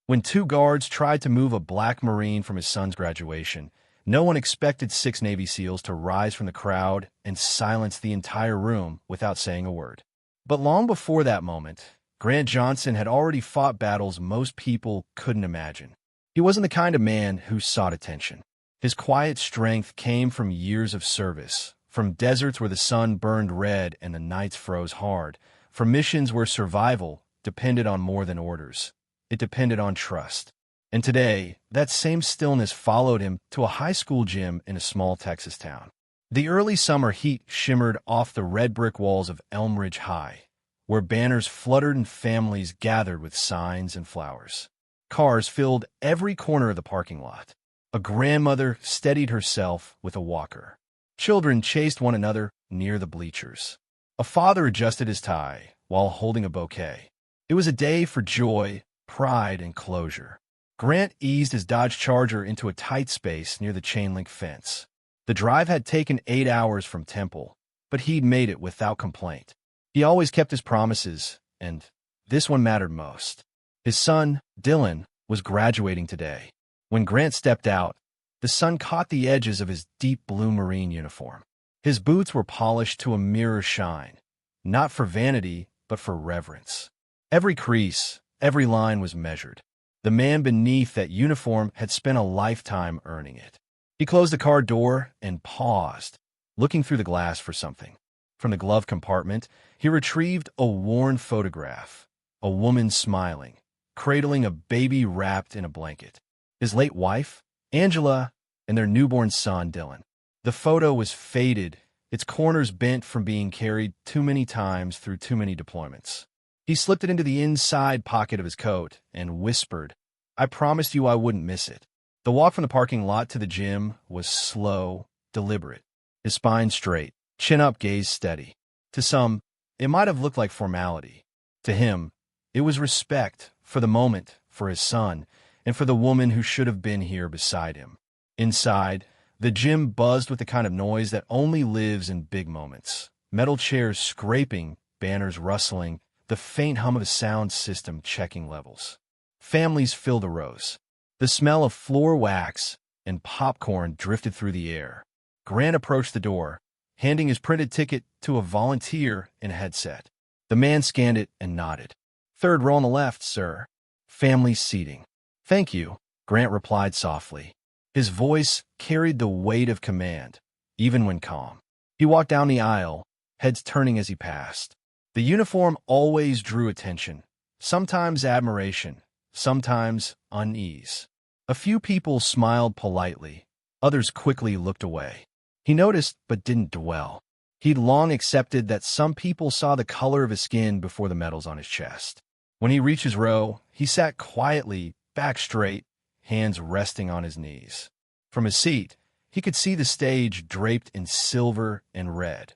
When two guards tried to move a black Marine from his son's graduation, no one expected 6 Navy SEALs to rise from the crowd and silence the entire room without saying a word. But long before that moment, Grant Johnson had already fought battles most people couldn't imagine. He wasn't the kind of man who sought attention. His quiet strength came from years of service, from deserts where the sun burned red and the nights froze hard, from missions where survival depended on more than orders. It depended on trust. And today, that same stillness followed him to a high school gym in a small Texas town. The early summer heat shimmered off the red brick walls of Elmridge High, where banners fluttered and families gathered with signs and flowers. Cars filled every corner of the parking lot. A grandmother steadied herself with a walker. Children chased one another near the bleachers. A father adjusted his tie while holding a bouquet. It was a day for joy, pride, and closure. Grant eased his Dodge Charger into a tight space near the chain-link fence. The drive had taken 8 hours from Temple, but he'd made it without complaint. He always kept his promises, and this one mattered most. His son, Dylan, was graduating today. When Grant stepped out, the sun caught the edges of his deep blue Marine uniform. His boots were polished to a mirror shine, not for vanity, but for reverence. Every crease, every line was measured. The man beneath that uniform had spent a lifetime earning it. He closed the car door and paused, looking through the glass for something. From the glove compartment, he retrieved a worn photograph, a woman smiling, cradling a baby wrapped in a blanket. His late wife, Angela, and their newborn son, Dylan. The photo was faded, its corners bent from being carried too many times through too many deployments. He slipped it into the inside pocket of his coat and whispered, "I promised you I wouldn't miss it." The walk from the parking lot to the gym was slow, deliberate. His spine straight, chin up, gaze steady. To some, it might have looked like formality. To him, it was respect for the moment, for his son, and for the woman who should have been here beside him. Inside, the gym buzzed with the kind of noise that only lives in big moments. Metal chairs scraping, banners rustling, the faint hum of a sound system checking levels. Families filled the rows. The smell of floor wax and popcorn drifted through the air. Grant approached the door, handing his printed ticket to a volunteer in a headset. The man scanned it and nodded. "Third row on the left, sir. Family seating." "Thank you," Grant replied softly. His voice carried the weight of command, even when calm. He walked down the aisle, heads turning as he passed. The uniform always drew attention, sometimes admiration, sometimes unease. A few people smiled politely, others quickly looked away. He noticed but didn't dwell. He'd long accepted that some people saw the color of his skin before the medals on his chest. When he reached his row, he sat quietly, back straight, hands resting on his knees. From his seat, he could see the stage draped in silver and red.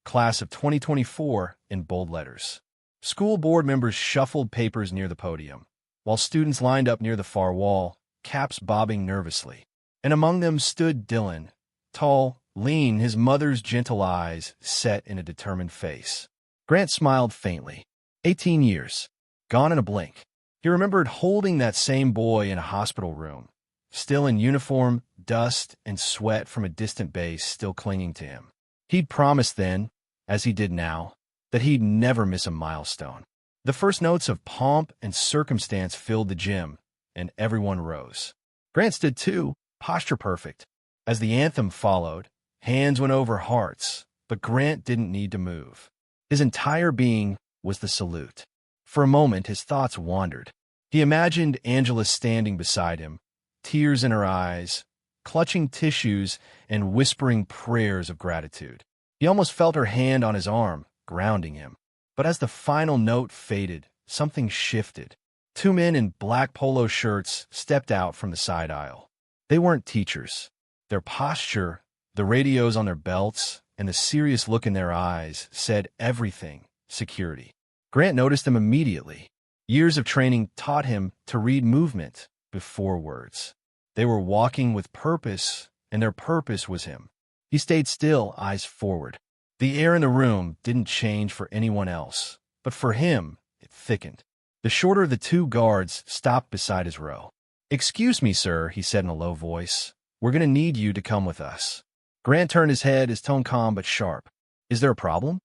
Class of 2024 in bold letters. School board members shuffled papers near the podium, while students lined up near the far wall, caps bobbing nervously. And among them stood Dylan, tall, lean, his mother's gentle eyes set in a determined face. Grant smiled faintly. 18 years. Gone in a blink. He remembered holding that same boy in a hospital room, still in uniform, dust and sweat from a distant base still clinging to him. He'd promised then, as he did now, that he'd never miss a milestone. The first notes of pomp and circumstance filled the gym, and everyone rose. Grant stood too, posture perfect. As the anthem followed, hands went over hearts, but Grant didn't need to move. His entire being was the salute. For a moment, his thoughts wandered. He imagined Angela standing beside him, tears in her eyes, clutching tissues and whispering prayers of gratitude. He almost felt her hand on his arm, grounding him. But as the final note faded, something shifted. 2 men in black polo shirts stepped out from the side aisle. They weren't teachers. Their posture, the radios on their belts, and the serious look in their eyes said everything: security. Grant noticed them immediately. Years of training taught him to read movement before words. They were walking with purpose, and their purpose was him. He stayed still, eyes forward. The air in the room didn't change for anyone else, but for him, it thickened. The shorter of the two guards stopped beside his row. "Excuse me, sir," he said in a low voice. "We're going to need you to come with us." Grant turned his head, his tone calm but sharp. "Is there a problem?"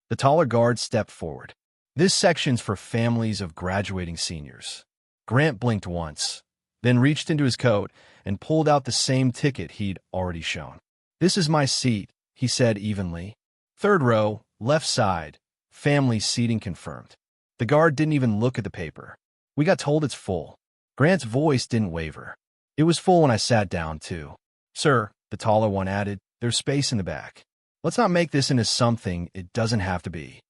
The taller guard stepped forward. "This section's for families of graduating seniors." Grant blinked once, then reached into his coat and pulled out the same ticket he'd already shown. "This is my seat," he said evenly. "Third row, left side, family seating confirmed." The guard didn't even look at the paper. "We got told it's full." Grant's voice didn't waver. "It was full when I sat down, too." "Sir," the taller one added, "there's space in the back. Let's not make this into something it doesn't have to be."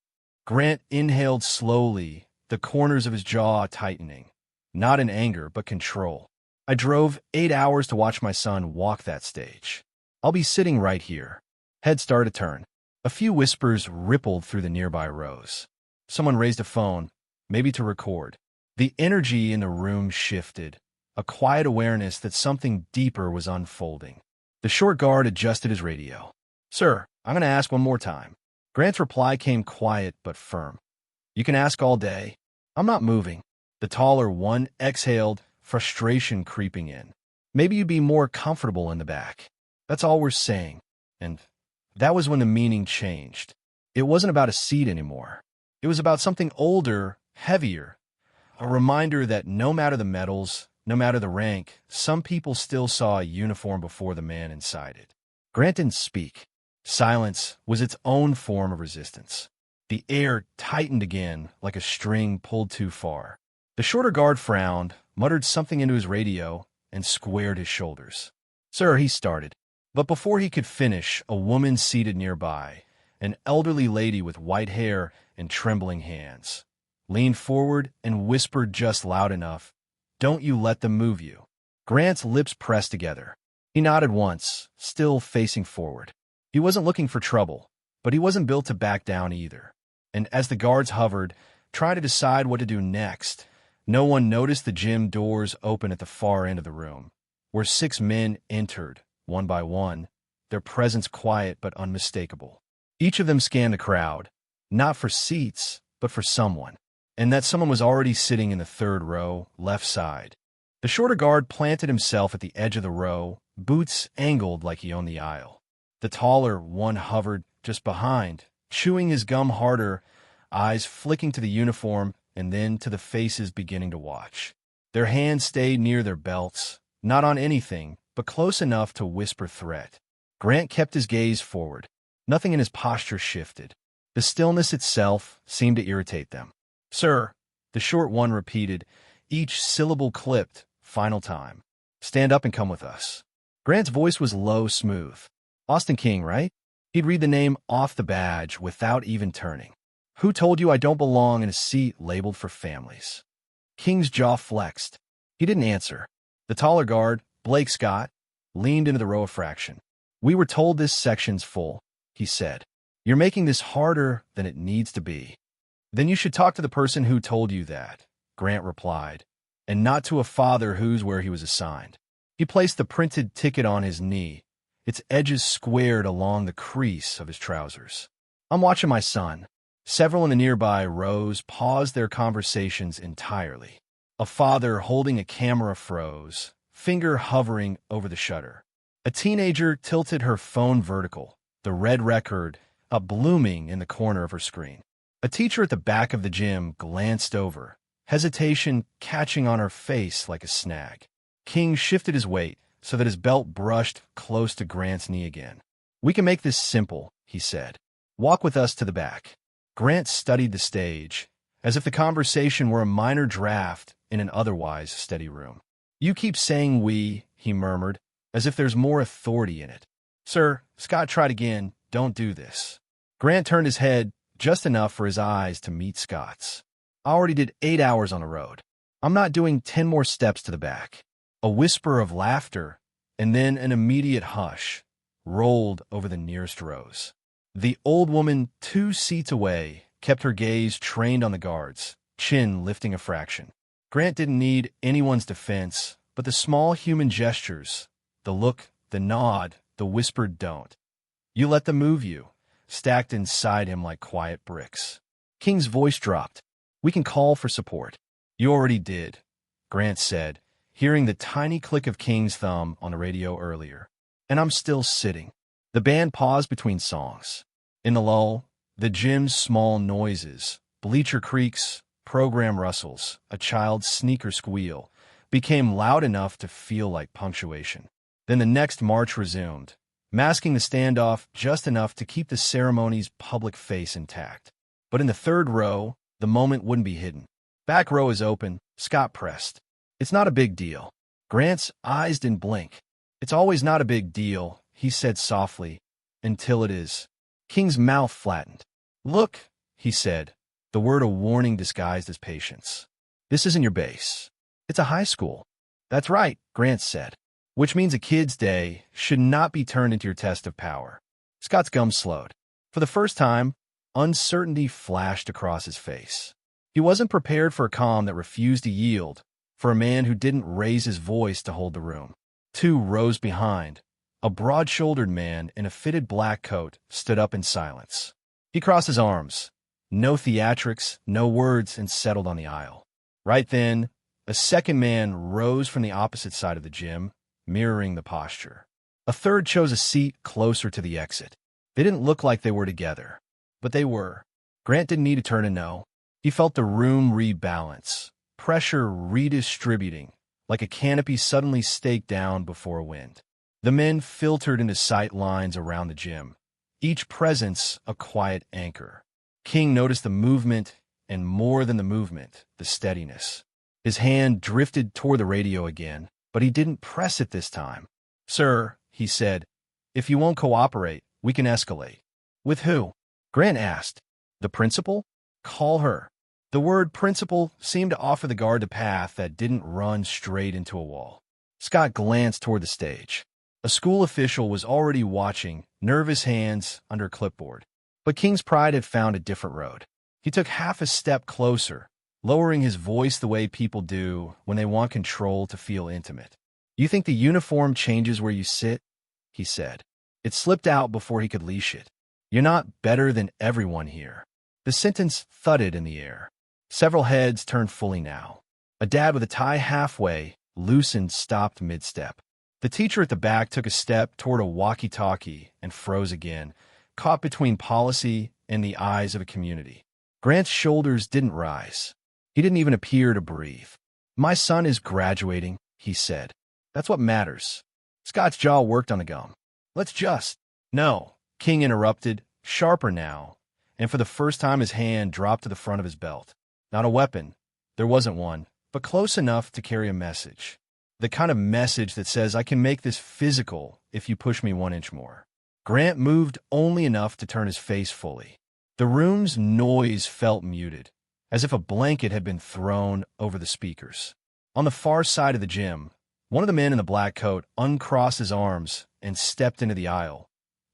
Grant inhaled slowly, the corners of his jaw tightening. Not in anger, but control. "I drove 8 hours to watch my son walk that stage. I'll be sitting right here." Head started to turn. A few whispers rippled through the nearby rows. Someone raised a phone, maybe to record. The energy in the room shifted, a quiet awareness that something deeper was unfolding. The short guard adjusted his radio. "Sir, I'm going to ask one more time." Grant's reply came quiet but firm. "You can ask all day. I'm not moving." The taller one exhaled, frustration creeping in. "Maybe you'd be more comfortable in the back. That's all we're saying." And that was when the meaning changed. It wasn't about a seat anymore. It was about something older, heavier. A reminder that no matter the medals, no matter the rank, some people still saw a uniform before the man inside it. Grant didn't speak. Silence was its own form of resistance. The air tightened again, like a string pulled too far. The shorter guard frowned, muttered something into his radio, and squared his shoulders. "Sir," he started. But before he could finish, a woman seated nearby, an elderly lady with white hair and trembling hands, leaned forward and whispered just loud enough, "Don't you let them move you." Grant's lips pressed together. He nodded once, still facing forward. He wasn't looking for trouble, but he wasn't built to back down either. And as the guards hovered, trying to decide what to do next, no one noticed the gym doors open at the far end of the room, where 6 men entered, one by one, their presence quiet but unmistakable. Each of them scanned the crowd, not for seats, but for someone. And that someone was already sitting in the third row, left side. The shorter guard planted himself at the edge of the row, boots angled like he owned the aisle. The taller one hovered just behind, chewing his gum harder, eyes flicking to the uniform and then to the faces beginning to watch. Their hands stayed near their belts, not on anything, but close enough to whisper threat. Grant kept his gaze forward. Nothing in his posture shifted. The stillness itself seemed to irritate them. "Sir," the short one repeated, each syllable clipped, final time. "Stand up and come with us." Grant's voice was low, smooth. "Austin King, right?" He'd read the name off the badge without even turning. "Who told you I don't belong in a seat labeled for families?" King's jaw flexed. He didn't answer. The taller guard, Blake Scott, leaned into the row of fraction. "We were told this section's full," he said. "You're making this harder than it needs to be." "Then you should talk to the person who told you that," Grant replied, "and not to a father who's where he was assigned." He placed the printed ticket on his knee, its edges squared along the crease of his trousers. "I'm watching my son." Several in the nearby rows paused their conversations entirely. A father holding a camera froze, finger hovering over the shutter. A teenager tilted her phone vertical, the red record up blooming in the corner of her screen. A teacher at the back of the gym glanced over, hesitation catching on her face like a snag. King shifted his weight so that his belt brushed close to Grant's knee again. "We can make this simple," he said. "Walk with us to the back." Grant studied the stage, as if the conversation were a minor draft in an otherwise steady room. "You keep saying we," he murmured, as if there's more authority in it. "Sir," Scott tried again, "don't do this." Grant turned his head just enough for his eyes to meet Scott's. "I already did 8 hours on the road. I'm not doing 10 more steps to the back." A whisper of laughter, and then an immediate hush, rolled over the nearest rows. The old woman 2 seats away kept her gaze trained on the guards, chin lifting a fraction. Grant didn't need anyone's defense, but the small human gestures, the look, the nod, the whispered "don't. You let them move you," stacked inside him like quiet bricks. King's voice dropped. "We can call for support." You already did, Grant said, hearing the tiny click of King's thumb on the radio earlier. And I'm still sitting. The band paused between songs. In the lull, the gym's small noises, bleacher creaks, program rustles, a child's sneaker squeal, became loud enough to feel like punctuation. Then the next march resumed, masking the standoff just enough to keep the ceremony's public face intact. But in the third row, the moment wouldn't be hidden. Back row is open, Scott pressed. It's not a big deal. Grant's eyes didn't blink. It's always not a big deal, he said softly, until it is. King's mouth flattened. Look, he said, the word a warning disguised as patience. This isn't your base. It's a high school. That's right, Grant said. Which means a kid's day should not be turned into your test of power. Scott's gums slowed. For the first time, uncertainty flashed across his face. He wasn't prepared for a calm that refused to yield, for a man who didn't raise his voice to hold the room. 2 rows behind, a broad-shouldered man in a fitted black coat stood up in silence. He crossed his arms. No theatrics, no words, and settled on the aisle. Right then, a second man rose from the opposite side of the gym, mirroring the posture. A third chose a seat closer to the exit. They didn't look like they were together, but they were. Grant didn't need to turn to know. He felt the room rebalance, pressure redistributing, like a canopy suddenly staked down before a wind. The men filtered into sight lines around the gym, each presence a quiet anchor. King noticed the movement, and more than the movement, the steadiness. His hand drifted toward the radio again, but he didn't press it this time. Sir, he said, if you won't cooperate, we can escalate. With who? Grant asked. The principal? Call her. The word principal seemed to offer the guard a path that didn't run straight into a wall. Scott glanced toward the stage. A school official was already watching, nervous hands under a clipboard. But King's pride had found a different road. He took half a step closer, lowering his voice the way people do when they want control to feel intimate. You think the uniform changes where you sit? He said. It slipped out before he could leash it. You're not better than everyone here. The sentence thudded in the air. Several heads turned fully now. A dad with a tie halfway, loosened, stopped mid-step. The teacher at the back took a step toward a walkie-talkie and froze again, caught between policy and the eyes of a community. Grant's shoulders didn't rise. He didn't even appear to breathe. My son is graduating, he said. That's what matters. Scott's jaw worked on the gum. Let's just... No, King interrupted, sharper now, and for the first time his hand dropped to the front of his belt. Not a weapon. There wasn't one, but close enough to carry a message. The kind of message that says, I can make this physical if you push me 1 inch more. Grant moved only enough to turn his face fully. The room's noise felt muted, as if a blanket had been thrown over the speakers. On the far side of the gym, one of the men in the black coat uncrossed his arms and stepped into the aisle,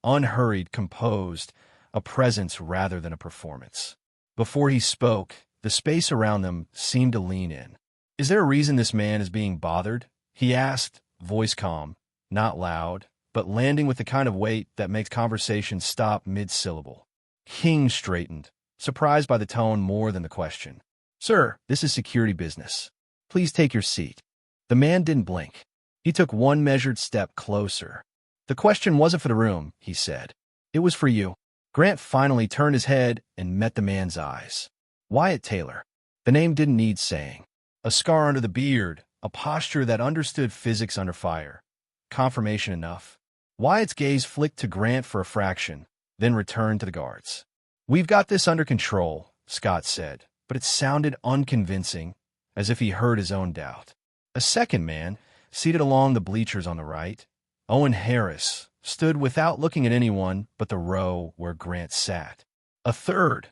unhurried, composed, a presence rather than a performance. Before he spoke, the space around them seemed to lean in. Is there a reason this man is being bothered? He asked, voice calm, not loud, but landing with the kind of weight that makes conversation stop mid-syllable. King straightened, surprised by the tone more than the question. Sir, this is security business. Please take your seat. The man didn't blink. He took one measured step closer. The question wasn't for the room, he said. It was for you. Grant finally turned his head and met the man's eyes. Wyatt Taylor. The name didn't need saying. A scar under the beard, a posture that understood physics under fire. Confirmation enough. Wyatt's gaze flicked to Grant for a fraction, then returned to the guards. We've got this under control, Scott said, but it sounded unconvincing, as if he heard his own doubt. A second man, seated along the bleachers on the right, Owen Harris, stood without looking at anyone but the row where Grant sat. A third,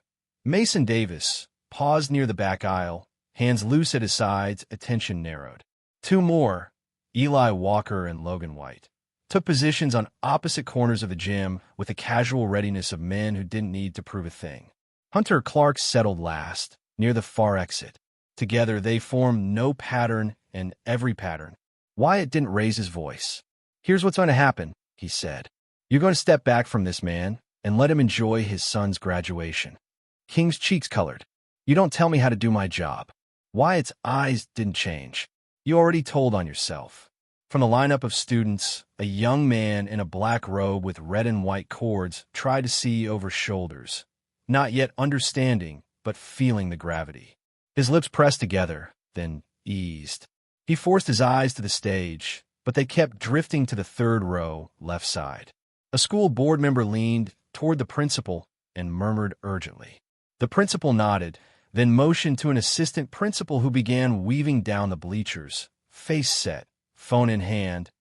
Mason Davis, paused near the back aisle, hands loose at his sides, attention narrowed. 2 more, Eli Walker and Logan White, took positions on opposite corners of the gym with the casual readiness of men who didn't need to prove a thing. Hunter Clark settled last, near the far exit. Together they formed no pattern and every pattern. Wyatt didn't raise his voice. Here's what's going to happen, he said. You're going to step back from this man and let him enjoy his son's graduation. King's cheeks colored. You don't tell me how to do my job. Wyatt's eyes didn't change. You already told on yourself. From the lineup of students, a young man in a black robe with red and white cords tried to see over shoulders, not yet understanding, but feeling the gravity. His lips pressed together, then eased. He forced his eyes to the stage, but they kept drifting to the third row, left side. A school board member leaned toward the principal and murmured urgently. The principal nodded, then motioned to an assistant principal who began weaving down the bleachers, face set, phone in hand,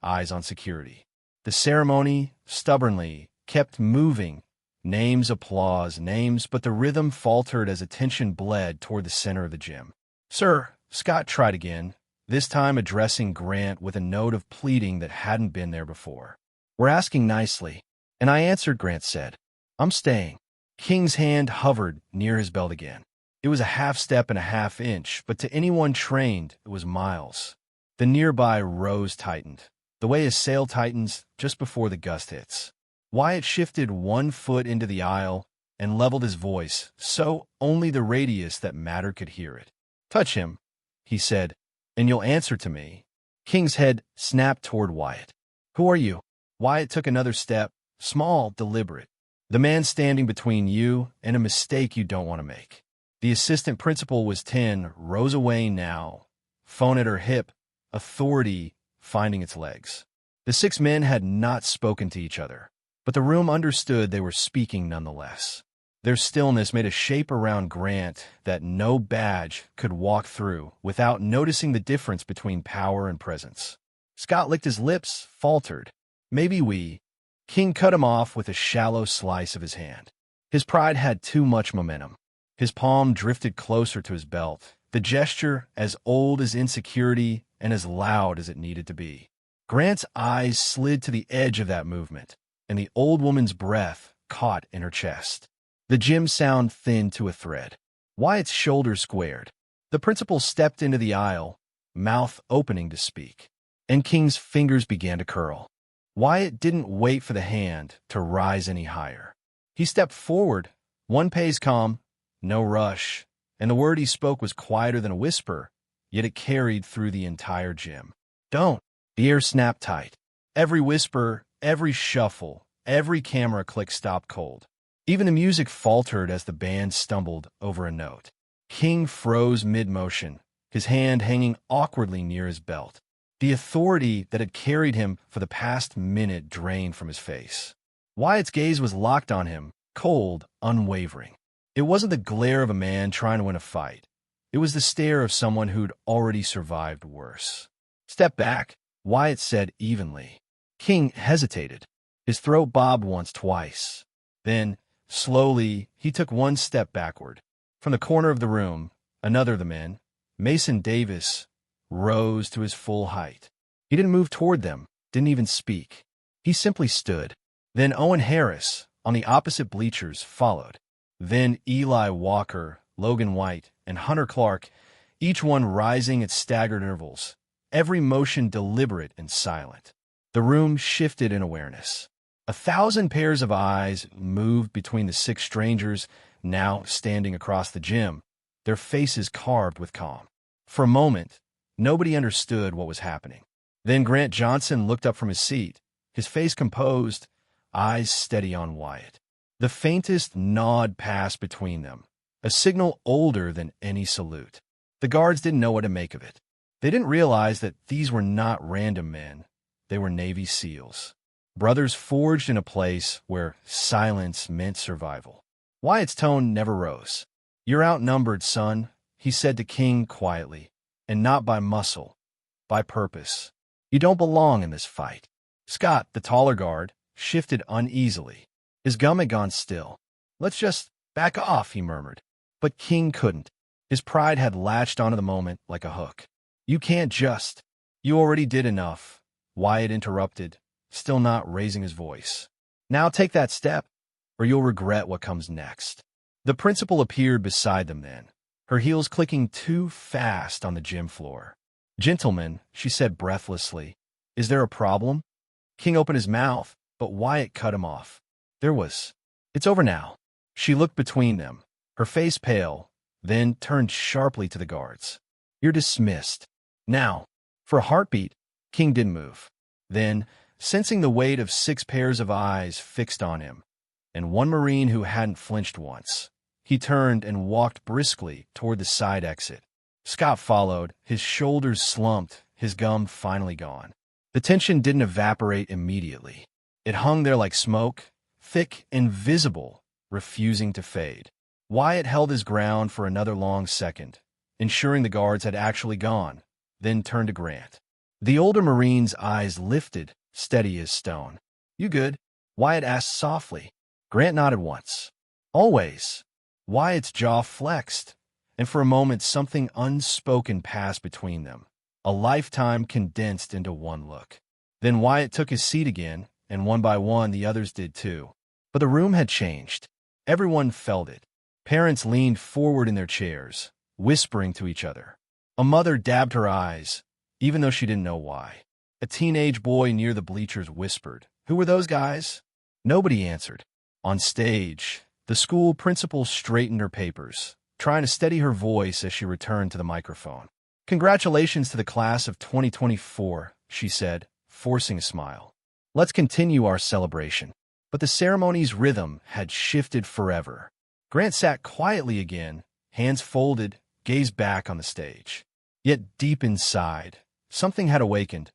eyes on security. The ceremony, stubbornly, kept moving. Names, applause, names, but the rhythm faltered as attention bled toward the center of the gym. "Sir," Scott tried again, this time addressing Grant with a note of pleading that hadn't been there before. "We're asking nicely." "And I answered," Grant said. "I'm staying." King's hand hovered near his belt again. It was a half step and a half inch, but to anyone trained, it was miles. The nearby rows tightened, the way a sail tightens just before the gust hits. Wyatt shifted 1 foot into the aisle and leveled his voice, so only the radius that mattered could hear it. "Touch him," he said, "and you'll answer to me." King's head snapped toward Wyatt. "Who are you?" Wyatt took another step, small, deliberate. "The man standing between you and a mistake you don't want to make." The assistant principal was 10 rows away now, phone at her hip, authority finding its legs. The 6 men had not spoken to each other, but the room understood they were speaking nonetheless. Their stillness made a shape around Grant that no badge could walk through without noticing the difference between power and presence. Scott licked his lips, faltered. "Maybe we—" King cut him off with a shallow slice of his hand. His pride had too much momentum. His palm drifted closer to his belt, the gesture as old as insecurity and as loud as it needed to be. Grant's eyes slid to the edge of that movement, and the old woman's breath caught in her chest. The gym sound thinned to a thread. Wyatt's shoulders squared. The principal stepped into the aisle, mouth opening to speak, and King's fingers began to curl. Wyatt didn't wait for the hand to rise any higher. He stepped forward, one pace calm, no rush, and the word he spoke was quieter than a whisper, yet it carried through the entire gym. "Don't." The air snapped tight. Every whisper, every shuffle, every camera click stopped cold. Even the music faltered as the band stumbled over a note. King froze mid-motion, his hand hanging awkwardly near his belt. The authority that had carried him for the past minute drained from his face. Wyatt's gaze was locked on him, cold, unwavering. It wasn't the glare of a man trying to win a fight. It was the stare of someone who'd already survived worse. "Step back," Wyatt said evenly. King hesitated. His throat bobbed once, twice. Then, slowly, he took 1 step backward. From the corner of the room, another of the men, Mason Davis, rose to his full height. He didn't move toward them, didn't even speak. He simply stood. Then Owen Harris, on the opposite bleachers, followed. Then Eli Walker, Logan White, and Hunter Clark, each one rising at staggered intervals, every motion deliberate and silent. The room shifted in awareness. 1,000 pairs of eyes moved between the 6 strangers now standing across the gym, their faces carved with calm. For a moment, nobody understood what was happening. Then Grant Johnson looked up from his seat, his face composed, eyes steady on Wyatt. The faintest nod passed between them, a signal older than any salute. The guards didn't know what to make of it. They didn't realize that these were not random men. They were Navy SEALs. Brothers forged in a place where silence meant survival. Wyatt's tone never rose. "You're outnumbered, son," he said to King quietly, "and not by muscle, by purpose. You don't belong in this fight." Scott, the taller guard, shifted uneasily. His gum had gone still. "Let's just back off," he murmured. But King couldn't. His pride had latched onto the moment like a hook. "You can't just—" "You already did enough," Wyatt interrupted, still not raising his voice. "Now take that step, or you'll regret what comes next." The principal appeared beside them then, her heels clicking too fast on the gym floor. "Gentlemen," she said breathlessly, "is there a problem?" King opened his mouth, but Wyatt cut him off. There was. "It's over now." She looked between them, her face pale, then turned sharply to the guards. "You're dismissed." Now, for a heartbeat, King didn't move. Then, sensing the weight of 6 pairs of eyes fixed on him, and one Marine who hadn't flinched once, he turned and walked briskly toward the side exit. Scott followed, his shoulders slumped, his gum finally gone. The tension didn't evaporate immediately. It hung there like smoke, thick and visible, refusing to fade. Wyatt held his ground for another long second, ensuring the guards had actually gone, then turned to Grant. The older Marine's eyes lifted, steady as stone. "You good?" Wyatt asked softly. Grant nodded once. "Always." Wyatt's jaw flexed, and for a moment something unspoken passed between them, a lifetime condensed into one look. Then Wyatt took his seat again, and one by one the others did too. But the room had changed. Everyone felt it. Parents leaned forward in their chairs, whispering to each other. A mother dabbed her eyes, even though she didn't know why. A teenage boy near the bleachers whispered, "Who were those guys?" Nobody answered. On stage, the school principal straightened her papers, trying to steady her voice as she returned to the microphone. "Congratulations to the class of 2024, she said, forcing a smile. "Let's continue our celebration." But the ceremony's rhythm had shifted forever. Grant sat quietly again, hands folded, gaze back on the stage. Yet deep inside, something had awakened,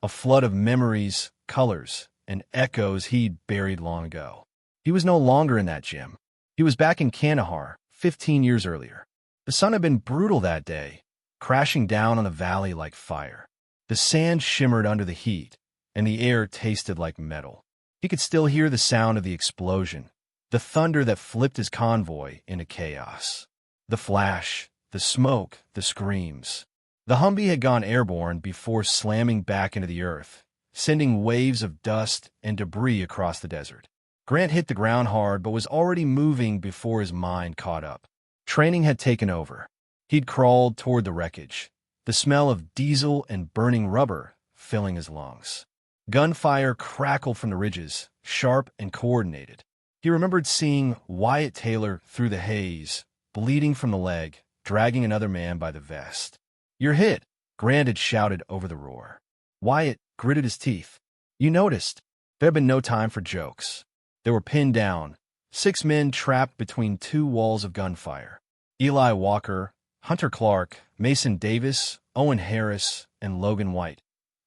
a flood of memories, colors, and echoes he'd buried long ago. He was no longer in that gym. He was back in Kandahar, 15 years earlier. The sun had been brutal that day, crashing down on the valley like fire. The sand shimmered under the heat, and the air tasted like metal. He could still hear the sound of the explosion, the thunder that flipped his convoy into chaos. The flash, the smoke, the screams. The Humvee had gone airborne before slamming back into the earth, sending waves of dust and debris across the desert. Grant hit the ground hard but was already moving before his mind caught up. Training had taken over. He'd crawled toward the wreckage, the smell of diesel and burning rubber filling his lungs. Gunfire crackled from the ridges, sharp and coordinated. He remembered seeing Wyatt Taylor through the haze, bleeding from the leg, dragging another man by the vest. "You're hit," Grant had shouted over the roar. Wyatt gritted his teeth. "You noticed." There had been no time for jokes. They were pinned down, 6 men trapped between 2 walls of gunfire. Eli Walker, Hunter Clark, Mason Davis, Owen Harris, and Logan White,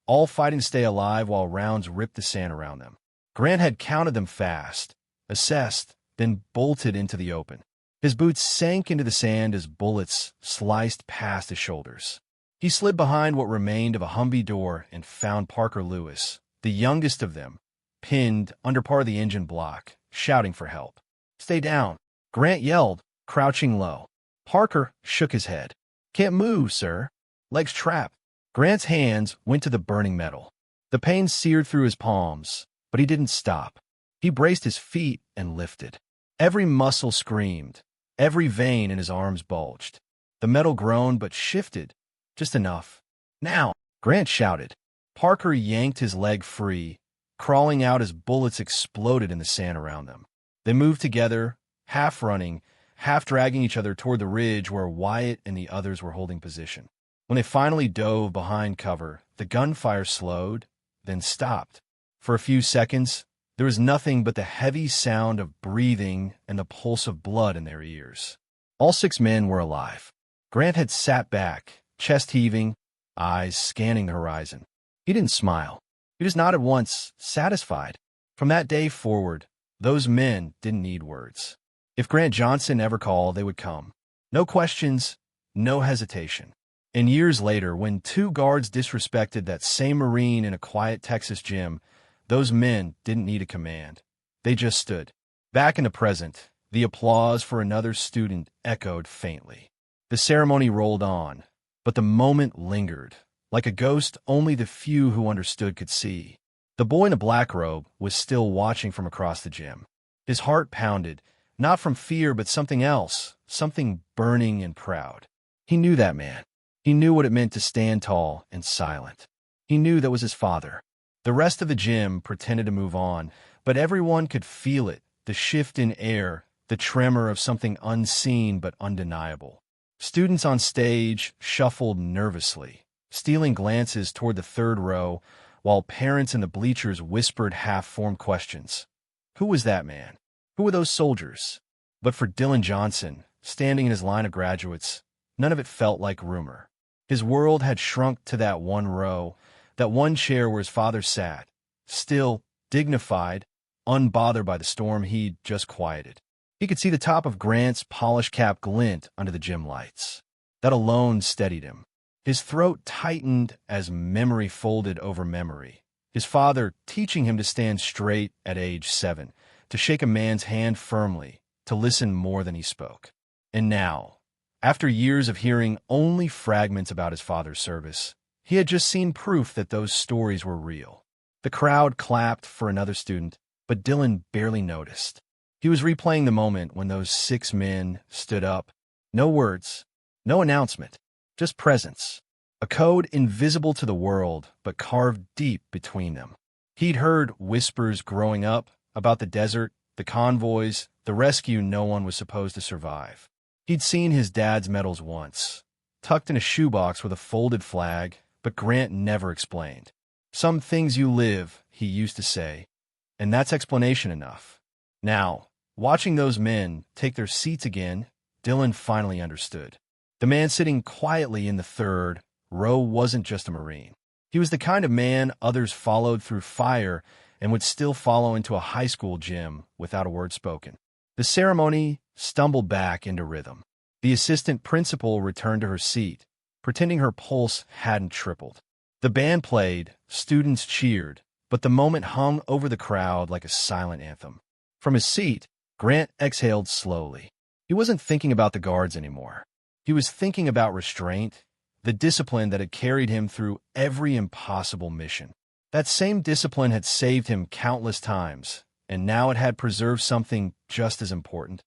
all fighting to stay alive while rounds ripped the sand around them. Grant had counted them fast, assessed, then bolted into the open. His boots sank into the sand as bullets sliced past his shoulders. He slid behind what remained of a Humvee door and found Parker Lewis, the youngest of them, pinned under part of the engine block, shouting for help. "Stay down," Grant yelled, crouching low. Parker shook his head. "Can't move, sir. Legs trapped." Grant's hands went to the burning metal. The pain seared through his palms, but he didn't stop. He braced his feet and lifted. Every muscle screamed. Every vein in his arms bulged. The metal groaned but shifted, just enough. "Now!" Grant shouted. Parker yanked his leg free, crawling out as bullets exploded in the sand around them. They moved together, half running, half dragging each other toward the ridge where Wyatt and the others were holding position. When they finally dove behind cover, the gunfire slowed, then stopped. For a few seconds, there was nothing but the heavy sound of breathing and the pulse of blood in their ears. All 6 men were alive. Grant had sat back, chest heaving, eyes scanning the horizon. He didn't smile. He just nodded once, satisfied. From that day forward, those men didn't need words. If Grant Johnson ever called, they would come. No questions, no hesitation. And years later, when 2 guards disrespected that same Marine in a quiet Texas gym, those men didn't need a command. They just stood. Back in the present, the applause for another student echoed faintly. The ceremony rolled on, but the moment lingered. Like a ghost only the few who understood could see. The boy in the black robe was still watching from across the gym. His heart pounded, not from fear but something else, something burning and proud. He knew that man. He knew what it meant to stand tall and silent. He knew that was his father. The rest of the gym pretended to move on, but everyone could feel it, the shift in air, the tremor of something unseen but undeniable. Students on stage shuffled nervously, stealing glances toward the third row, while parents in the bleachers whispered half-formed questions. Who was that man? Who were those soldiers? But for Dylan Johnson, standing in his line of graduates, none of it felt like rumor. His world had shrunk to that one row, that one chair where his father sat, still, dignified, unbothered by the storm he'd just quieted. He could see the top of Grant's polished cap glint under the gym lights. That alone steadied him. His throat tightened as memory folded over memory. His father teaching him to stand straight at age 7, to shake a man's hand firmly, to listen more than he spoke. And now, after years of hearing only fragments about his father's service, he had just seen proof that those stories were real. The crowd clapped for another student, but Dylan barely noticed. He was replaying the moment when those 6 men stood up. No words, no announcement, just presence. A code invisible to the world, but carved deep between them. He'd heard whispers growing up about the desert, the convoys, the rescue no one was supposed to survive. He'd seen his dad's medals once, tucked in a shoebox with a folded flag, but Grant never explained. Some things you live, he used to say, and that's explanation enough. Now, watching those men take their seats again, Dylan finally understood. The man sitting quietly in the third row wasn't just a Marine. He was the kind of man others followed through fire and would still follow into a high school gym without a word spoken. The ceremony stumbled back into rhythm. The assistant principal returned to her seat, pretending her pulse hadn't tripled. The band played, students cheered, but the moment hung over the crowd like a silent anthem. From his seat, Grant exhaled slowly. He wasn't thinking about the guards anymore. He was thinking about restraint, the discipline that had carried him through every impossible mission. That same discipline had saved him countless times, and now it had preserved something just as important: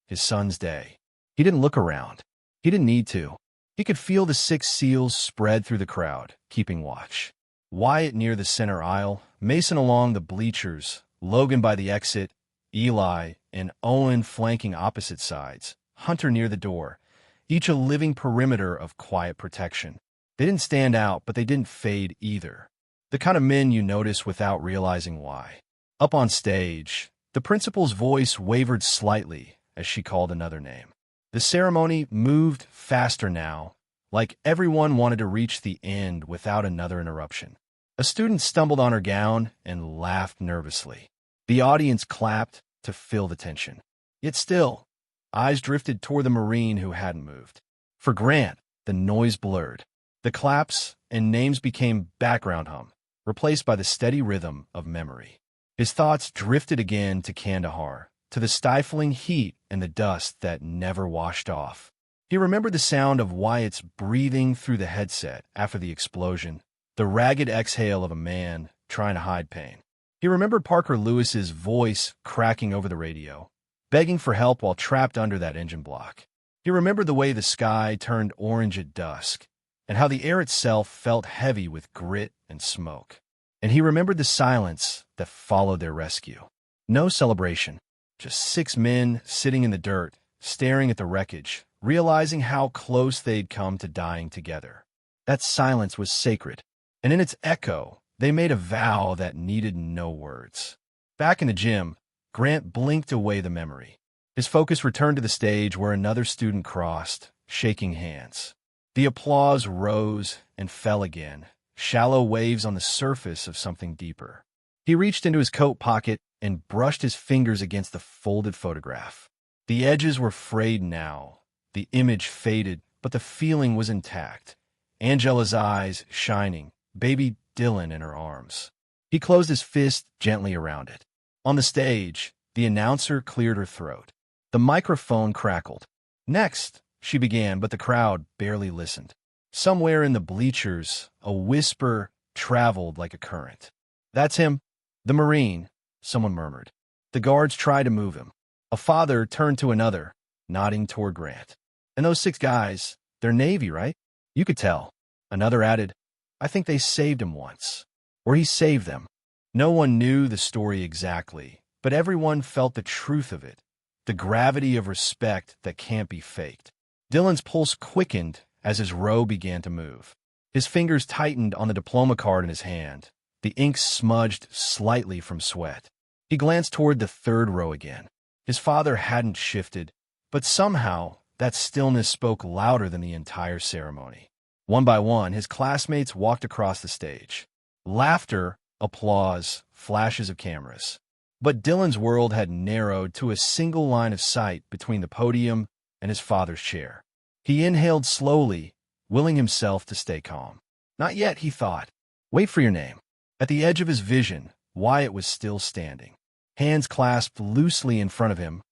his son's day. He didn't look around. He didn't need to. He could feel the 6 SEALs spread through the crowd, keeping watch. Wyatt near the center aisle, Mason along the bleachers, Logan by the exit, Eli and Owen flanking opposite sides, Hunter near the door, each a living perimeter of quiet protection. They didn't stand out, but they didn't fade either. The kind of men you notice without realizing why. Up on stage, the principal's voice wavered slightly as she called another name. The ceremony moved faster now, like everyone wanted to reach the end without another interruption. A student stumbled on her gown and laughed nervously. The audience clapped to fill the tension. Yet still, eyes drifted toward the Marine who hadn't moved. For Grant, the noise blurred. The claps and names became background hum, replaced by the steady rhythm of memory. His thoughts drifted again to Kandahar, to the stifling heat and the dust that never washed off. He remembered the sound of Wyatt's breathing through the headset after the explosion, the ragged exhale of a man trying to hide pain. He remembered Parker Lewis's voice cracking over the radio, begging for help while trapped under that engine block. He remembered the way the sky turned orange at dusk, and how the air itself felt heavy with grit and smoke. And he remembered the silence that followed their rescue. No celebration, just 6 men sitting in the dirt, staring at the wreckage, realizing how close they'd come to dying together. That silence was sacred, and in its echo, they made a vow that needed no words. Back in the gym, Grant blinked away the memory. His focus returned to the stage where another student crossed, shaking hands. The applause rose and fell again, shallow waves on the surface of something deeper. He reached into his coat pocket and brushed his fingers against the folded photograph. The edges were frayed now. The image faded, but the feeling was intact. Angela's eyes shining, baby Dylan in her arms. He closed his fist gently around it. On the stage, the announcer cleared her throat. The microphone crackled. "Next," she began, but the crowd barely listened. Somewhere in the bleachers, a whisper traveled like a current. "That's him, the Marine," someone murmured. The guards tried to move him. A father turned to another, nodding toward Grant. "And those 6 guys, they're Navy, right?" "You could tell." Another added, "I think they saved him once. Or he saved them." No one knew the story exactly, but everyone felt the truth of it, the gravity of respect that can't be faked. Dylan's pulse quickened as his row began to move. His fingers tightened on the diploma card in his hand. The ink smudged slightly from sweat. He glanced toward the third row again. His father hadn't shifted, but somehow that stillness spoke louder than the entire ceremony. One by one, his classmates walked across the stage. Laughter, applause, flashes of cameras. But Dylan's world had narrowed to a single line of sight between the podium and his father's chair. He inhaled slowly, willing himself to stay calm. Not yet, he thought. Wait for your name. At the edge of his vision, Wyatt was still standing. Hands clasped loosely in front of him,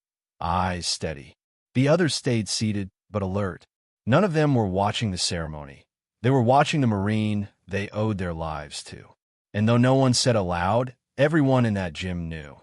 eyes steady. The others stayed seated, but alert. None of them were watching the ceremony. They were watching the Marine they owed their lives to. And though no one said aloud, everyone in that gym knew.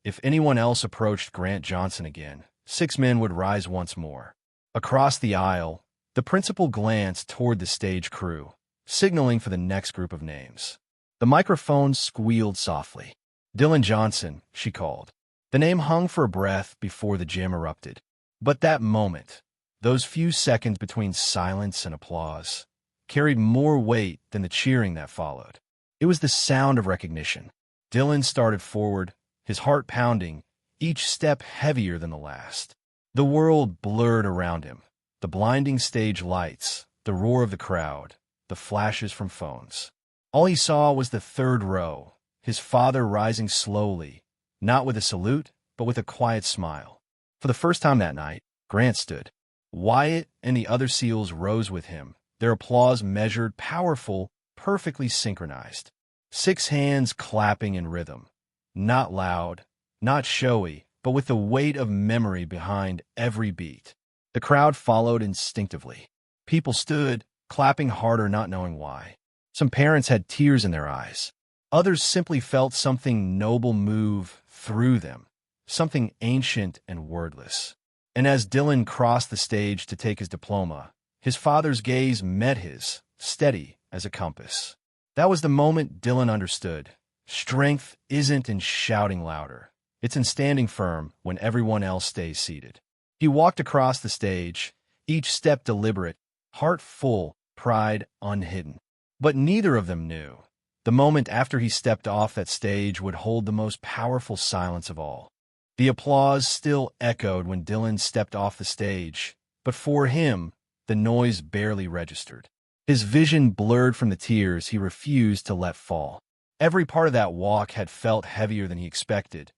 If anyone else approached Grant Johnson again, 6 men would rise once more. Across the aisle, the principal glanced toward the stage crew, signaling for the next group of names. The microphone squealed softly. Dylan Johnson, she called. The name hung for a breath before the gym erupted. But that moment, those few seconds between silence and applause, carried more weight than the cheering that followed. It was the sound of recognition. Dylan started forward, his heart pounding, each step heavier than the last. The world blurred around him. The blinding stage lights, the roar of the crowd, the flashes from phones. All he saw was the third row, his father rising slowly, not with a salute, but with a quiet smile. For the first time that night, Grant stood. Wyatt and the other SEALs rose with him, their applause measured, powerful, perfectly synchronized. 6 hands clapping in rhythm. Not loud, not showy, but with the weight of memory behind every beat. The crowd followed instinctively. People stood, clapping harder, not knowing why. Some parents had tears in their eyes. Others simply felt something noble move through them, something ancient and wordless. And as Dylan crossed the stage to take his diploma, his father's gaze met his, steady as a compass. That was the moment Dylan understood. Strength isn't in shouting louder. It's in standing firm when everyone else stays seated. He walked across the stage, each step deliberate, heart full, pride unhidden. But neither of them knew. The moment after he stepped off that stage would hold the most powerful silence of all. The applause still echoed when Dylan stepped off the stage, but for him, the noise barely registered. His vision blurred from the tears he refused to let fall. Every part of that walk had felt heavier than he expected,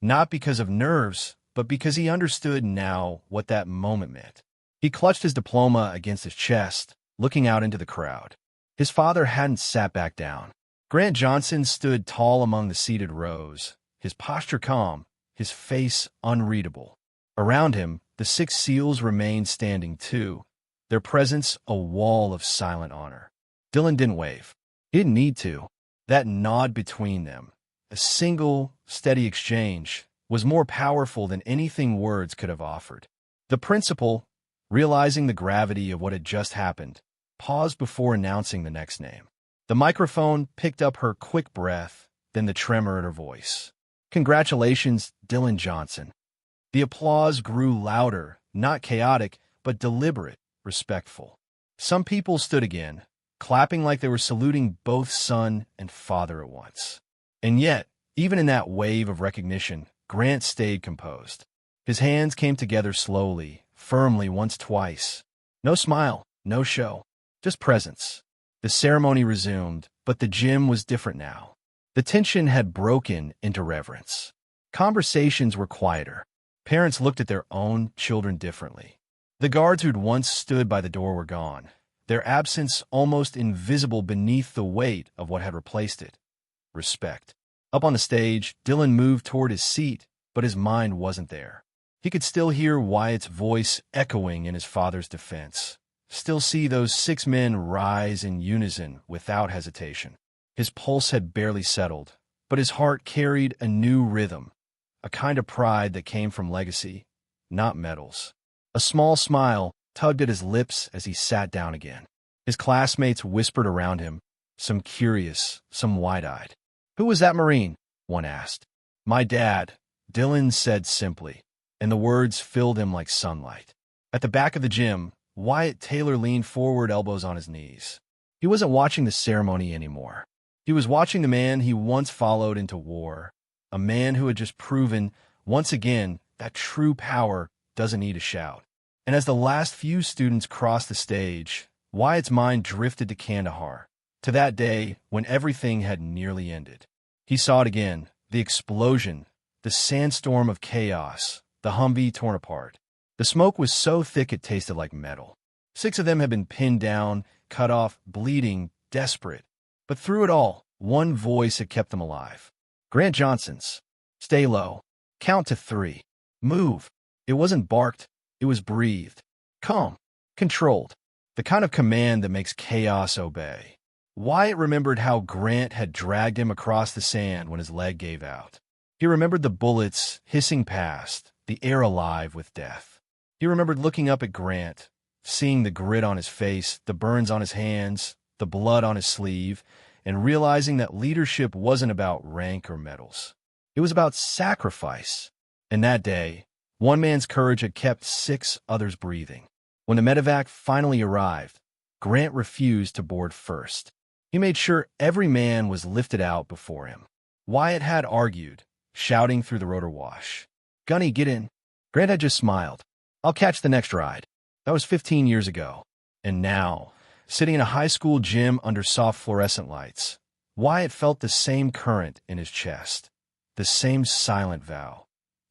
not because of nerves, but because he understood now what that moment meant. He clutched his diploma against his chest, looking out into the crowd. His father hadn't sat back down. Grant Johnson stood tall among the seated rows, his posture calm, his face unreadable. Around him, the 6 SEALs remained standing too, their presence a wall of silent honor. Dylan didn't wave. He didn't need to. That nod between them, a single, steady exchange, was more powerful than anything words could have offered. The principal, realizing the gravity of what had just happened, paused before announcing the next name. The microphone picked up her quick breath, then the tremor in her voice. Congratulations, Dylan Johnson. The applause grew louder, not chaotic, but deliberate, respectful. Some people stood again, clapping like they were saluting both son and father at once. And yet, even in that wave of recognition, Grant stayed composed. His hands came together slowly, firmly once, twice. No smile, no show, just presence. The ceremony resumed, but the gym was different now. The tension had broken into reverence. Conversations were quieter. Parents looked at their own children differently. The guards who'd once stood by the door were gone, their absence almost invisible beneath the weight of what had replaced it. Respect. Up on the stage, Dylan moved toward his seat, but his mind wasn't there. He could still hear Wyatt's voice echoing in his father's defense, still see those 6 men rise in unison without hesitation. His pulse had barely settled, but his heart carried a new rhythm, a kind of pride that came from legacy, not medals. A small smile tugged at his lips as he sat down again. His classmates whispered around him, some curious, some wide-eyed. "Who was that Marine?" one asked. "My dad," Dylan said simply, and the words filled him like sunlight. At the back of the gym, Wyatt Taylor leaned forward, elbows on his knees. He wasn't watching the ceremony anymore. He was watching the man he once followed into war, a man who had just proven, once again, that true power doesn't need a shout. And as the last few students crossed the stage, Wyatt's mind drifted to Kandahar, to that day when everything had nearly ended. He saw it again, the explosion, the sandstorm of chaos, the Humvee torn apart. The smoke was so thick it tasted like metal. 6 of them had been pinned down, cut off, bleeding, desperate. But through it all, one voice had kept them alive. Grant Johnson's. Stay low. Count to 3. Move. It wasn't barked, it was breathed. Calm. Controlled. The kind of command that makes chaos obey. Wyatt remembered how Grant had dragged him across the sand when his leg gave out. He remembered the bullets hissing past, the air alive with death. He remembered looking up at Grant, seeing the grit on his face, the burns on his hands, the blood on his sleeve, and realizing that leadership wasn't about rank or medals. It was about sacrifice. And that day, one man's courage had kept 6 others breathing. When the medevac finally arrived, Grant refused to board first. He made sure every man was lifted out before him. Wyatt had argued, shouting through the rotor wash. "Gunny, get in." Grant had just smiled. "I'll catch the next ride." That was 15 years ago. And now, sitting in a high school gym under soft fluorescent lights, Wyatt felt the same current in his chest, the same silent vow.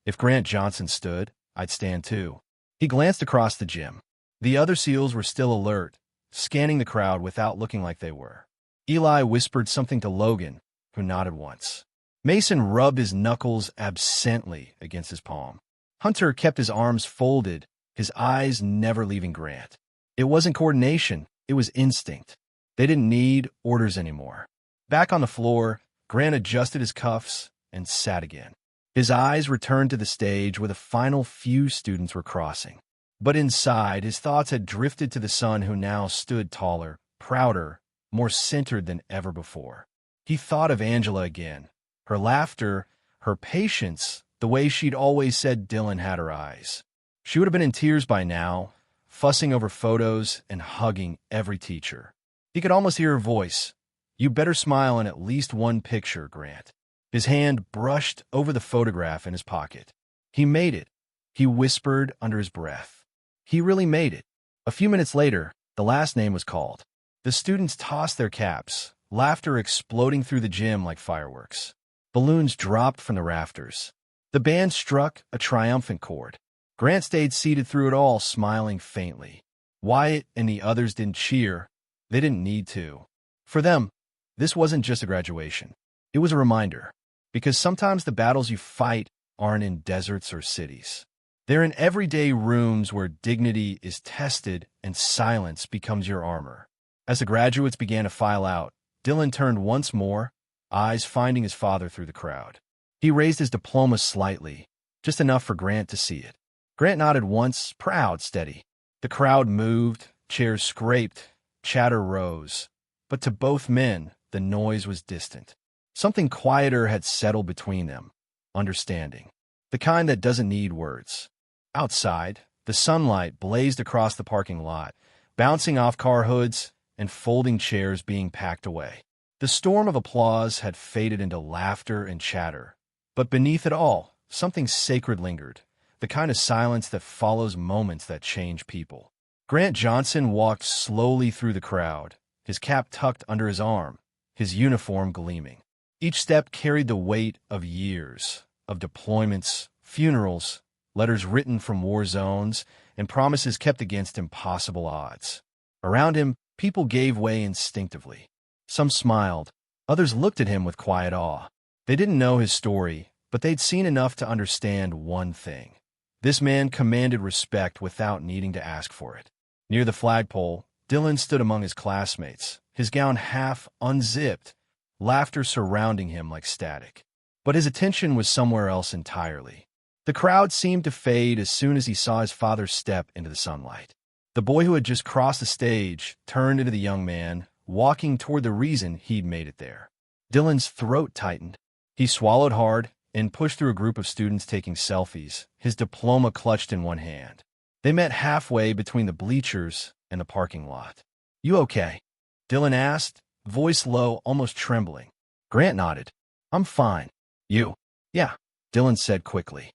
If Grant Johnson stood, I'd stand too. He glanced across the gym. The other SEALs were still alert, scanning the crowd without looking like they were. Eli whispered something to Logan, who nodded once. Mason rubbed his knuckles absently against his palm. Hunter kept his arms folded, his eyes never leaving Grant. It wasn't coordination, it was instinct. They didn't need orders anymore. Back on the floor, Grant adjusted his cuffs and sat again. His eyes returned to the stage where the final few students were crossing. But inside, his thoughts had drifted to the son who now stood taller, prouder, more centered than ever before. He thought of Angela again. Her laughter, her patience, the way she'd always said Dylan had her eyes. She would have been in tears by now, fussing over photos and hugging every teacher. He could almost hear her voice. "You better smile in at least one picture, Grant." His hand brushed over the photograph in his pocket. He made it. He whispered under his breath. He really made it. A few minutes later, the last name was called. The students tossed their caps, laughter exploding through the gym like fireworks. Balloons dropped from the rafters. The band struck a triumphant chord. Grant stayed seated through it all, smiling faintly. Wyatt and the others didn't cheer. They didn't need to. For them, this wasn't just a graduation. It was a reminder. Because sometimes the battles you fight aren't in deserts or cities. They're in everyday rooms where dignity is tested and silence becomes your armor. As the graduates began to file out, Dylan turned once more, eyes finding his father through the crowd. He raised his diploma slightly, just enough for Grant to see it. Grant nodded once, proud, steady. The crowd moved, chairs scraped, chatter rose. But to both men, the noise was distant. Something quieter had settled between them, understanding. The kind that doesn't need words. Outside, the sunlight blazed across the parking lot, bouncing off car hoods and folding chairs being packed away. The storm of applause had faded into laughter and chatter. But beneath it all, something sacred lingered, the kind of silence that follows moments that change people. Grant Johnson walked slowly through the crowd, his cap tucked under his arm, his uniform gleaming. Each step carried the weight of years, of deployments, funerals, letters written from war zones, and promises kept against impossible odds. Around him, people gave way instinctively. Some smiled, others looked at him with quiet awe. They didn't know his story, but they'd seen enough to understand one thing. This man commanded respect without needing to ask for it. Near the flagpole, Dylan stood among his classmates, his gown half unzipped, laughter surrounding him like static. But his attention was somewhere else entirely. The crowd seemed to fade as soon as he saw his father step into the sunlight. The boy who had just crossed the stage turned into the young man, walking toward the reason he'd made it there. Dylan's throat tightened. He swallowed hard and pushed through a group of students taking selfies, his diploma clutched in one hand. They met halfway between the bleachers and the parking lot. "You okay?" Dylan asked, voice low, almost trembling. Grant nodded. "I'm fine." "You?" "Yeah," Dylan said quickly.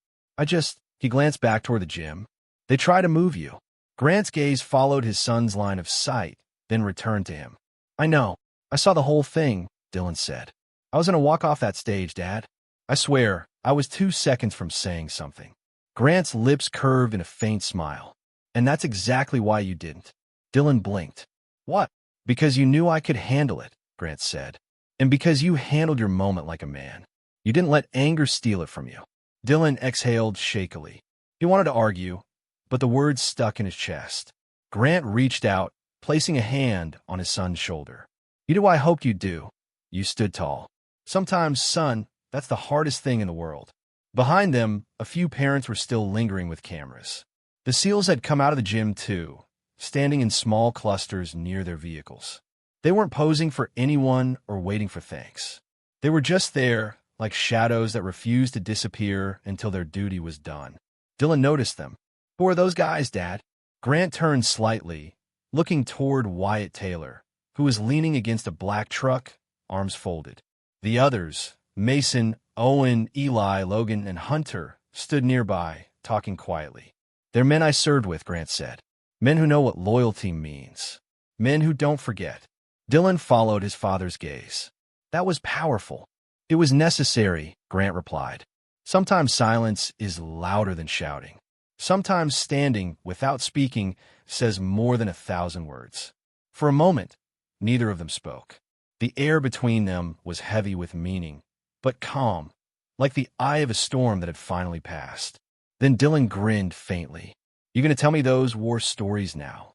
He glanced back toward the gym. "They try to move you." Grant's gaze followed his son's line of sight, then returned to him. "I know. I saw the whole thing," Dylan said. "I was going to walk off that stage, Dad. I swear, I was 2 seconds from saying something." Grant's lips curved in a faint smile. "And that's exactly why you didn't." Dylan blinked. "What?" "Because you knew I could handle it," Grant said. "And because you handled your moment like a man. You didn't let anger steal it from you." Dylan exhaled shakily. He wanted to argue, but the words stuck in his chest. Grant reached out, placing a hand on his son's shoulder. "You do what I hoped you'd do. You stood tall. Sometimes, son, that's the hardest thing in the world." Behind them, a few parents were still lingering with cameras. The SEALs had come out of the gym too, standing in small clusters near their vehicles. They weren't posing for anyone or waiting for thanks. They were just there, like shadows that refused to disappear until their duty was done. Dylan noticed them. "Who are those guys, Dad?" Grant turned slightly, looking toward Wyatt Taylor, who was leaning against a black truck, arms folded. The others, Mason, Owen, Eli, Logan, and Hunter, stood nearby, talking quietly. "They're men I served with," Grant said. "Men who know what loyalty means. Men who don't forget." Dylan followed his father's gaze. "That was powerful." "It was necessary," Grant replied. "Sometimes silence is louder than shouting. Sometimes standing, without speaking, says more than 1,000 words." For a moment, neither of them spoke. The air between them was heavy with meaning, but calm, like the eye of a storm that had finally passed. Then Dylan grinned faintly. "You going to tell me those war stories now?"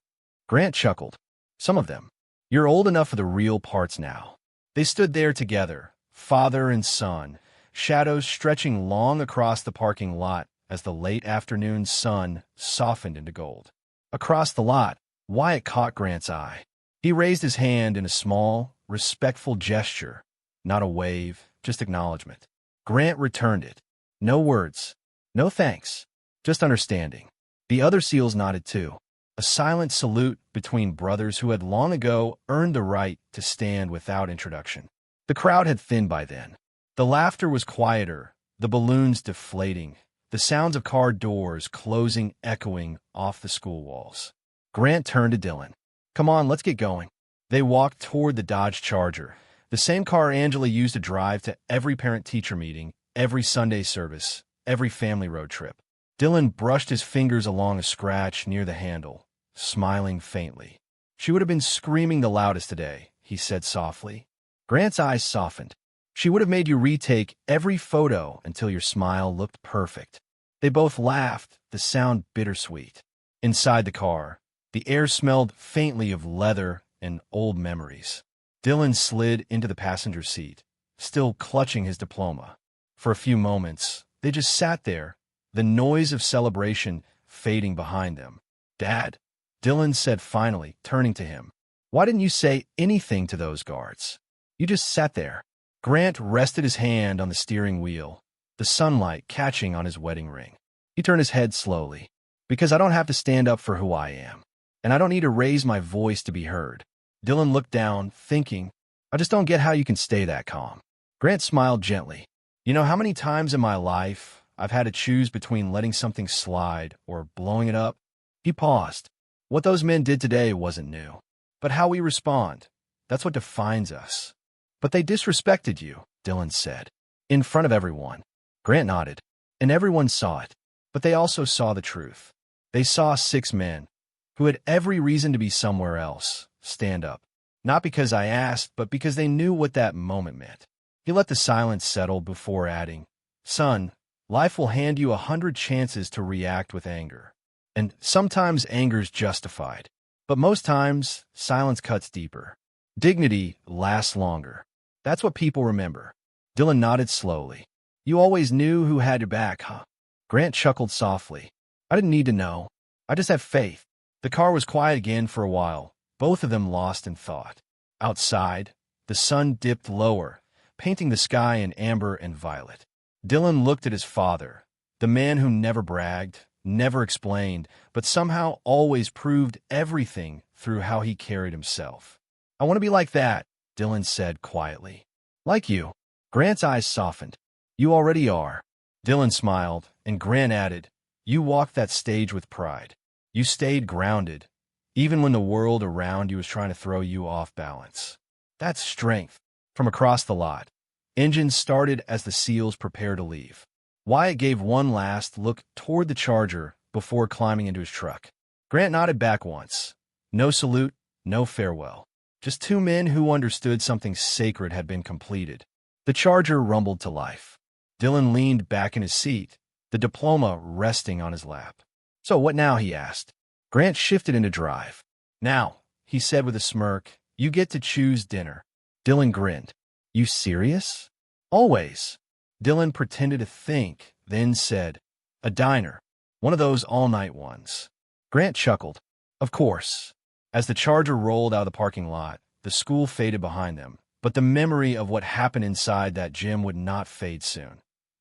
Grant chuckled. "Some of them. You're old enough for the real parts now." They stood there together, father and son, shadows stretching long across the parking lot as the late afternoon sun softened into gold. Across the lot, Wyatt caught Grant's eye. He raised his hand in a small, respectful gesture, not a wave, just acknowledgement. Grant returned it. No words, no thanks, just understanding. The other SEALs nodded too, a silent salute between brothers who had long ago earned the right to stand without introduction. The crowd had thinned by then. The laughter was quieter, the balloons deflating, the sounds of car doors closing echoing off the school walls. Grant turned to Dylan. "Come on, let's get going." They walked toward the Dodge Charger, the same car Angela used to drive to every parent-teacher meeting, every Sunday service, every family road trip. Dylan brushed his fingers along a scratch near the handle, smiling faintly. "She would have been screaming the loudest today," he said softly. Grant's eyes softened. "She would have made you retake every photo until your smile looked perfect." They both laughed, the sound bittersweet. Inside the car, the air smelled faintly of leather and old memories. Dylan slid into the passenger seat, still clutching his diploma. For a few moments, they just sat there, the noise of celebration fading behind them. "Dad," Dylan said finally, turning to him, "why didn't you say anything to those guards? You just sat there." Grant rested his hand on the steering wheel, the sunlight catching on his wedding ring. He turned his head slowly. "Because I don't have to stand up for who I am, and I don't need to raise my voice to be heard." Dylan looked down, thinking, "I just don't get how you can stay that calm." Grant smiled gently. "You know how many times in my life I've had to choose between letting something slide or blowing it up?" He paused. "What those men did today wasn't new. But how we respond, that's what defines us." "But they disrespected you," Dylan said. "In front of everyone." Grant nodded. "And everyone saw it. But they also saw the truth. They saw 6 men, who had every reason to be somewhere else, stand up. Not because I asked, but because they knew what that moment meant." He let the silence settle before adding, "Son, life will hand you 100 chances to react with anger. And sometimes anger's justified. But most times, silence cuts deeper. Dignity lasts longer. That's what people remember." Dylan nodded slowly. "You always knew who had your back, huh?" Grant chuckled softly. "I didn't need to know. I just had faith." The car was quiet again for a while, both of them lost in thought. Outside, the sun dipped lower, painting the sky in amber and violet. Dylan looked at his father, the man who never bragged, never explained, but somehow always proved everything through how he carried himself. "I want to be like that," Dylan said quietly. "Like you." Grant's eyes softened. "You already are." Dylan smiled, and Grant added, "You walked that stage with pride. You stayed grounded, even when the world around you was trying to throw you off balance. That's strength." From across the lot, engines started as the SEALs prepared to leave. Wyatt gave one last look toward the Charger before climbing into his truck. Grant nodded back once. No salute, no farewell. Just two men who understood something sacred had been completed. The Charger rumbled to life. Dylan leaned back in his seat, the diploma resting on his lap. "So what now?" he asked. Grant shifted into drive. "Now," he said with a smirk, "you get to choose dinner." Dylan grinned. "You serious?" "Always." Dylan pretended to think, then said, "A diner. One of those all-night ones." Grant chuckled. "Of course." As the Charger rolled out of the parking lot, the school faded behind them, but the memory of what happened inside that gym would not fade soon.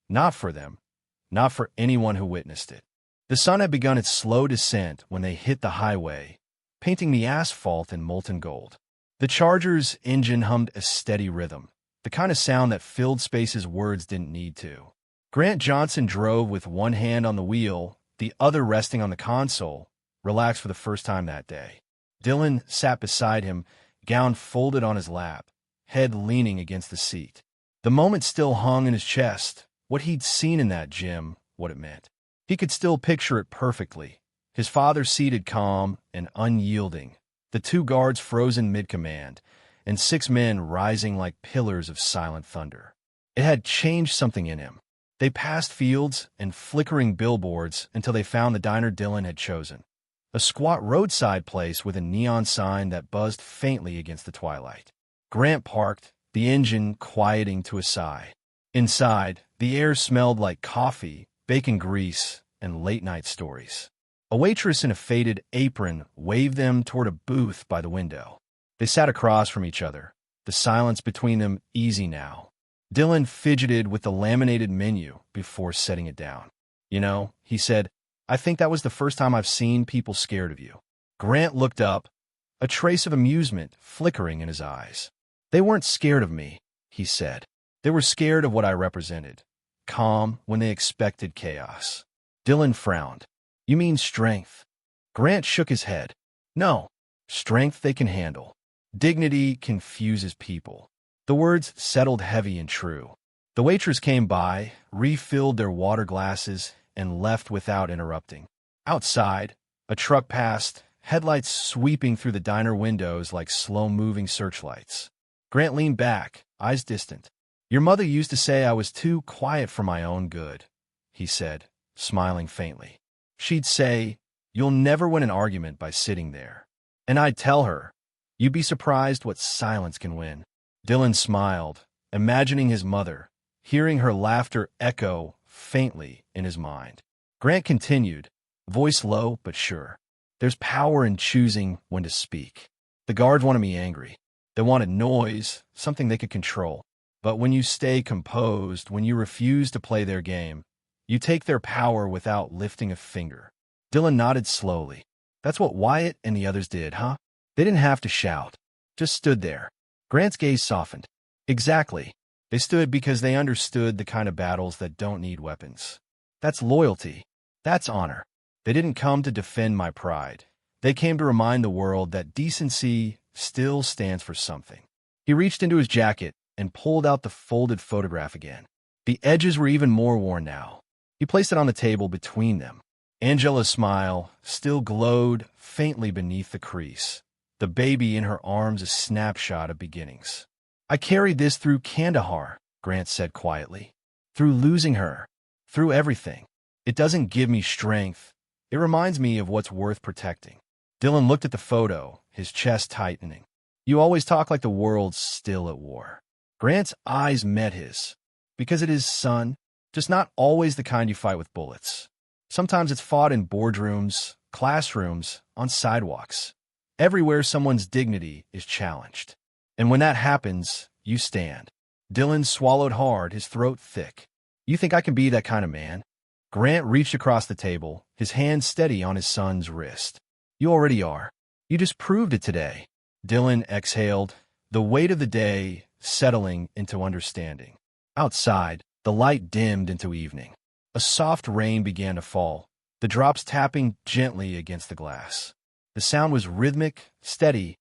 Not for them. Not for anyone who witnessed it. The sun had begun its slow descent when they hit the highway, painting the asphalt in molten gold. The Charger's engine hummed a steady rhythm, the kind of sound that filled spaces words didn't need to. Grant Johnson drove with one hand on the wheel, the other resting on the console, relaxed for the first time that day. Dylan sat beside him, gown folded on his lap, head leaning against the seat. The moment still hung in his chest, what he'd seen in that gym, what it meant. He could still picture it perfectly. His father seated calm and unyielding, the two guards frozen mid-command, and 6 men rising like pillars of silent thunder. It had changed something in him. They passed fields and flickering billboards until they found the diner Dylan had chosen. A squat roadside place with a neon sign that buzzed faintly against the twilight. Grant parked, the engine quieting to a sigh. Inside, the air smelled like coffee, bacon grease, and late-night stories. A waitress in a faded apron waved them toward a booth by the window. They sat across from each other, the silence between them easy now. Dylan fidgeted with the laminated menu before setting it down. "You know," he said, "I think that was the first time I've seen people scared of you." Grant looked up, a trace of amusement flickering in his eyes. "They weren't scared of me," he said. "They were scared of what I represented. Calm when they expected chaos." Dylan frowned. "You mean strength?" Grant shook his head. "No. Strength they can handle. Dignity confuses people." The words settled heavy and true. The waitress came by, refilled their water glasses, and left without interrupting. Outside, a truck passed, headlights sweeping through the diner windows like slow-moving searchlights. Grant leaned back, eyes distant. "Your mother used to say I was too quiet for my own good," he said, smiling faintly. "She'd say, 'You'll never win an argument by sitting there.' And I'd tell her, 'You'd be surprised what silence can win.'" Dylan smiled, imagining his mother, hearing her laughter echo faintly in his mind. Grant continued, voice low but sure. "There's power in choosing when to speak. The guards wanted me angry. They wanted noise, something they could control. But when you stay composed, when you refuse to play their game, you take their power without lifting a finger." Dylan nodded slowly. "That's what Wyatt and the others did, huh? They didn't have to shout. Just stood there." Grant's gaze softened. "Exactly. They stood because they understood the kind of battles that don't need weapons. That's loyalty. That's honor. They didn't come to defend my pride. They came to remind the world that decency still stands for something." He reached into his jacket and pulled out the folded photograph again. The edges were even more worn now. He placed it on the table between them. Angela's smile still glowed faintly beneath the crease, the baby in her arms a snapshot of beginnings. "I carried this through Kandahar," Grant said quietly. "Through losing her. Through everything. It doesn't give me strength. It reminds me of what's worth protecting." Dylan looked at the photo, his chest tightening. "You always talk like the world's still at war." Grant's eyes met his. "Because it is, son. Just not always the kind you fight with bullets. Sometimes it's fought in boardrooms, classrooms, on sidewalks. Everywhere someone's dignity is challenged. And when that happens, you stand." Dylan swallowed hard, his throat thick. "You think I can be that kind of man?" Grant reached across the table, his hand steady on his son's wrist. You already are. You just proved it today. Dylan exhaled, the weight of the day settling into understanding. Outside, the light dimmed into evening. A soft rain began to fall, the drops tapping gently against the glass. The sound was rhythmic, steady,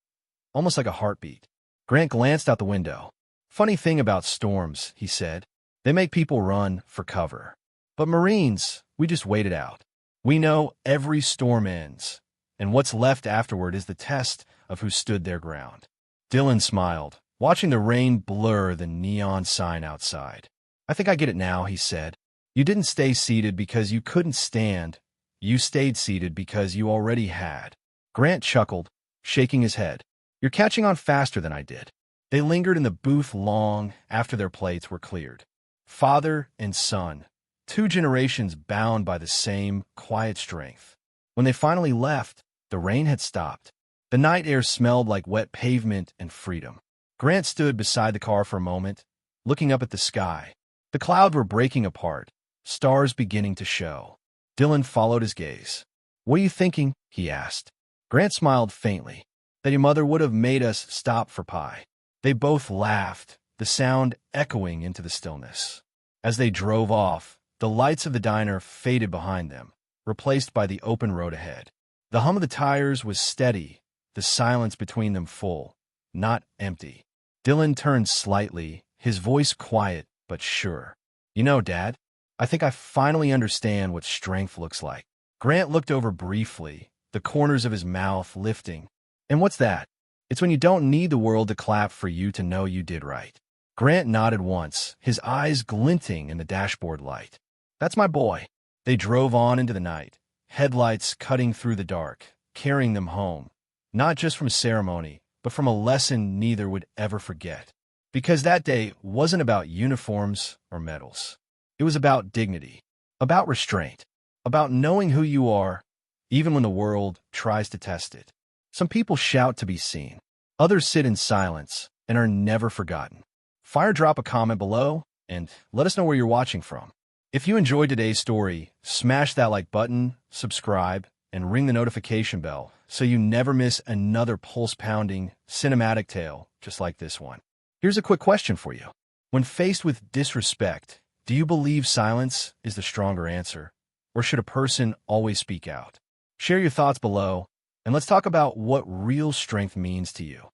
almost like a heartbeat. Grant glanced out the window. Funny thing about storms, he said. They make people run for cover. But Marines, we just wait it out. We know every storm ends, and what's left afterward is the test of who stood their ground. Dylan smiled, watching the rain blur the neon sign outside. I think I get it now, he said. You didn't stay seated because you couldn't stand. You stayed seated because you already had. Grant chuckled, shaking his head. You're catching on faster than I did. They lingered in the booth long after their plates were cleared. Father and son, 2 generations bound by the same quiet strength. When they finally left, the rain had stopped. The night air smelled like wet pavement and freedom. Grant stood beside the car for a moment, looking up at the sky. The clouds were breaking apart, stars beginning to show. Dylan followed his gaze. What are you thinking? He asked. Grant smiled faintly. That your mother would have made us stop for pie. They both laughed, the sound echoing into the stillness. As they drove off, the lights of the diner faded behind them, replaced by the open road ahead. The hum of the tires was steady, the silence between them full, not empty. Dylan turned slightly, his voice quiet but sure. You know, Dad, I think I finally understand what strength looks like. Grant looked over briefly, the corners of his mouth lifting. And what's that? It's when you don't need the world to clap for you to know you did right. Grant nodded once, his eyes glinting in the dashboard light. That's my boy. They drove on into the night, headlights cutting through the dark, carrying them home, not just from ceremony, but from a lesson neither would ever forget. Because that day wasn't about uniforms or medals. It was about dignity, about restraint, about knowing who you are, even when the world tries to test it. Some people shout to be seen. Others sit in silence and are never forgotten. Drop a comment below and let us know where you're watching from. If you enjoyed today's story, smash that like button, subscribe, and ring the notification bell so you never miss another pulse-pounding, cinematic tale just like this one. Here's a quick question for you. When faced with disrespect, do you believe silence is the stronger answer, or should a person always speak out? Share your thoughts below, and let's talk about what real strength means to you.